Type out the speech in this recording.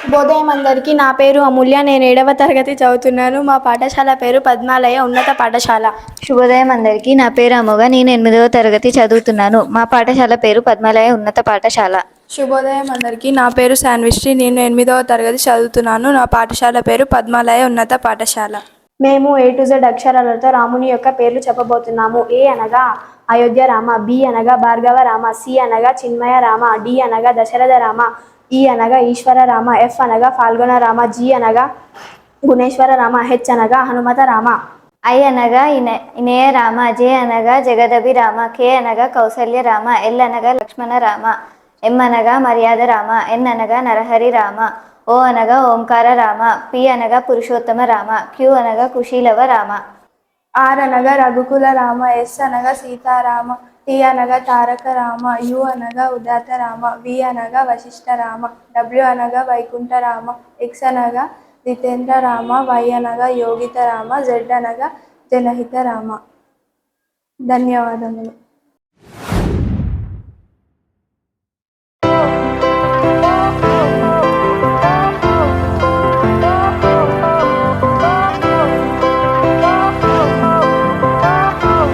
శుభోదయం అందరికీ. నా పేరు అమూల్య. నేను 7వ తరగతి చదువుతున్నాను. మా పాఠశాల పేరు పద్మాలయ ఉన్నత పాఠశాల. శుభోదయం అందరికీ. నా పేరు అమోఘ. నేను 8వ తరగతి చదువుతున్నాను. మా పాఠశాల పేరు పద్మాలయ ఉన్నత పాఠశాల. శుభోదయం అందరికీ. నా పేరు శాన్విశ్రీ. నేను 8వ తరగతి చదువుతున్నాను. నా పాఠశాల పేరు పద్మాలయ ఉన్నత పాఠశాల. మేము A to Z అక్షరాలతో రాముని యొక్క పేర్లు చెప్పబోతున్నాము. A అనగా అయోధ్య రామ, B అనగా భార్గవ రామ, C అనగా చిన్మయ రామ, D అనగా దశరథ రామ, E అనగా ఈశ్వర రామ, F అనగా ఫాల్గుణ రామ, G అనగా గుణేశ్వర రామ, H అనగా హనుమత రామ, I అనగా ఇనయ రామ, J అనగా జగదభి రామ, K అనగా కౌసల్య రామ, L అనగా లక్ష్మణ రామ, M అనగా మర్యాద రామ, N అనగా నరహరి రామ, O అనగా ఓంకార రామ, P అనగా పురుషోత్తమ రామ, Q అనగా కుశీలవ రామ, R అనగా రఘుకుల రామ, S అనగా సీతారామ, T అనగా తారక రామ, U అనగా ఉదాత రామ, V అనగా వశిష్ఠ రామ, W అనగా వైకుంఠ రామ, X అనగా జితేంద్ర రామ, Y అనగా యోగిత రామ, Z అనగా జనహిత రామ. ధన్యవాదములు.